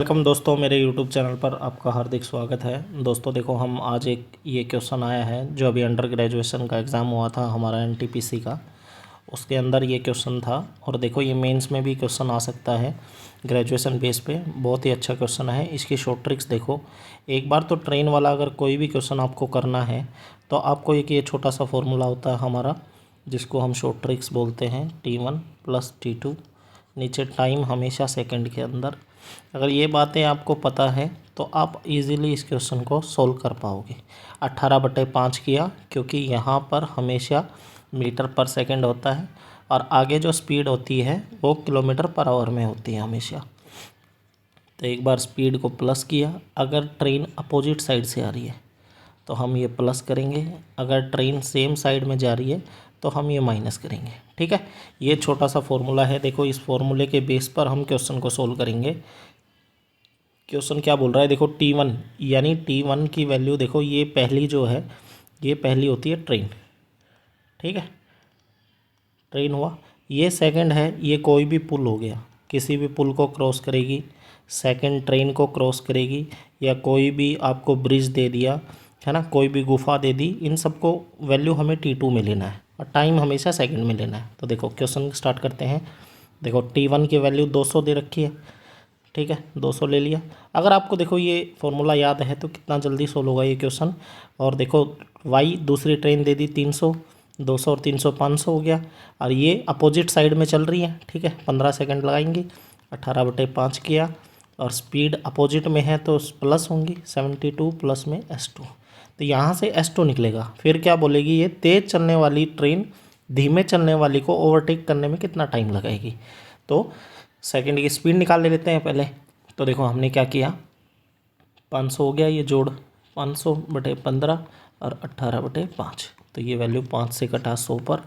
Welcome दोस्तों, मेरे YouTube channel पर आपका हार्दिक स्वागत है। दोस्तों देखो, हम आज एक ये क्वेश्चन आया है जो अभी अंडर ग्रेजुएशन का एग्ज़ाम हुआ था हमारा NTPC का, उसके अंदर ये क्वेश्चन था। और देखो ये मेंस में भी क्वेश्चन आ सकता है ग्रेजुएशन बेस पे। बहुत ही अच्छा क्वेश्चन है। इसकी शॉर्ट ट्रिक्स देखो। एक बार तो ट्रेन वाला अगर कोई भी क्वेश्चन आपको करना है तो आपको एक ये छोटा सा फॉर्मूला होता है हमारा, जिसको हम शॉर्ट ट्रिक्स बोलते हैं, T1 + T2। नीचे टाइम हमेशा सेकंड के अंदर। अगर ये बातें आपको पता है तो आप इजीली इस क्वेश्चन को सोल्व कर पाओगे। 18/5 किया, क्योंकि यहाँ पर हमेशा मीटर/सेकंड होता है और आगे जो स्पीड होती है वो km/h में होती है हमेशा। तो एक बार स्पीड को प्लस किया। अगर ट्रेन अपोजिट साइड से आ रही है तो हम ये प्लस करेंगे, अगर ट्रेन सेम साइड में जा रही है तो हम ये माइनस करेंगे। ठीक है, ये छोटा सा फॉर्मूला है। देखो इस फॉर्मूले के बेस पर हम क्वेश्चन को सोल्व करेंगे। क्वेश्चन क्या बोल रहा है, देखो T1 यानी T1 की वैल्यू देखो, ये पहली जो है ये पहली होती है ट्रेन। ठीक है, ट्रेन हुआ। ये सेकंड है, ये कोई भी पुल हो गया, किसी भी पुल को क्रॉस करेगी, सेकंड ट्रेन को क्रॉस करेगी, या कोई भी आपको ब्रिज दे दिया है ना, कोई भी गुफा दे दी, इन सबको वैल्यू हमें T2 में लेना है और टाइम हमेशा सेकंड में लेना है। तो देखो क्वेश्चन स्टार्ट करते हैं। देखो T1 की वैल्यू 200 दे रखी है। ठीक है, 200 ले लिया। अगर आपको देखो ये फॉर्मूला याद है तो कितना जल्दी सोल्व होगा ये क्वेश्चन। और देखो वाई दूसरी ट्रेन दे दी 300, 200 और 300 500 हो गया, और ये अपोजिट साइड में चल रही है। ठीक है, 15 सेकंड लगाएंगे। 18/5 किया और स्पीड अपोजिट में है तो प्लस होंगी, 72 प्लस में S2। तो यहाँ से S2 निकलेगा। फिर क्या बोलेगी, ये तेज़ चलने वाली ट्रेन धीमे चलने वाली को ओवरटेक करने में कितना टाइम लगाएगी। तो सेकंड की स्पीड निकाल लेते हैं पहले। तो देखो हमने क्या किया, 500 हो गया, ये जोड़ 500/15 और 18/5। तो ये वैल्यू 5 से कटा 100 पर,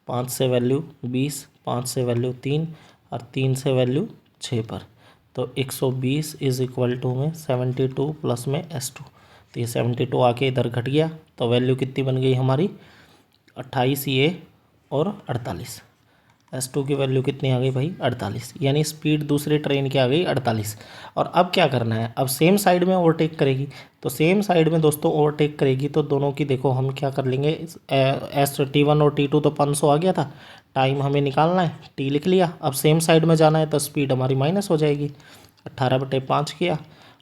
5 से वैल्यू 20, 5 से वैल्यू 3 और 3 से वैल्यू 6 पर। तो 120 = में 72 प्लस में S2। तो ये 72 आके इधर घट गया, तो वैल्यू कितनी बन गई हमारी, 28 ये और 48। S2 की वैल्यू कितनी आ गई भाई, 48। यानी स्पीड दूसरी ट्रेन की आ गई 48। और अब क्या करना है, अब सेम साइड में ओवरटेक करेगी। तो सेम साइड में दोस्तों ओवरटेक करेगी तो दोनों की देखो हम क्या कर लेंगे, T1 और T2 तो 500 आ गया था, टाइम हमें निकालना है, T लिख लिया। अब सेम साइड में जाना है तो स्पीड हमारी माइनस हो जाएगी। 18/5 किया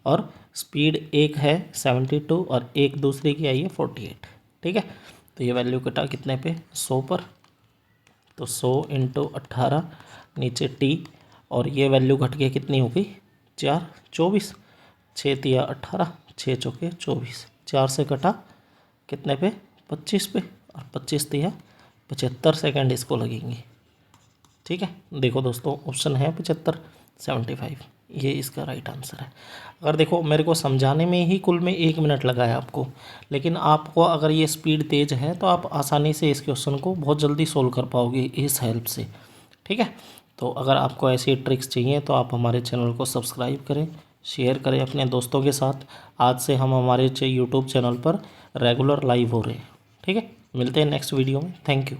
और स्पीड एक है 72 और एक दूसरी की आई है 48। ठीक है, तो ये वैल्यू कटा कितने पे, 100 पर। तो 100 × 18 नीचे T, और ये वैल्यू घट के कितनी हो गई, 4, 24, 6 तिया 18, 6 चौके 24, 4 से कटा कितने पे, 25 पे, और 25 तिया 75 सेकंड इसको लगेंगे। ठीक है, देखो दोस्तों ऑप्शन है 75, 75, ये इसका राइट आंसर है। अगर देखो मेरे को समझाने में ही कुल में 1 मिनट लगा है आपको, लेकिन आपको अगर ये स्पीड तेज़ है तो आप आसानी से इस क्वेश्चन को बहुत जल्दी सोल्व कर पाओगे इस हेल्प से। ठीक है, तो अगर आपको ऐसी ट्रिक्स चाहिए तो आप हमारे चैनल को सब्सक्राइब करें, शेयर करें अपने दोस्तों के साथ। आज से हम हमारे यूट्यूब चैनल पर रेगुलर लाइव हो रहे हैं। ठीक है, मिलते हैं नेक्स्ट वीडियो में। Thank you.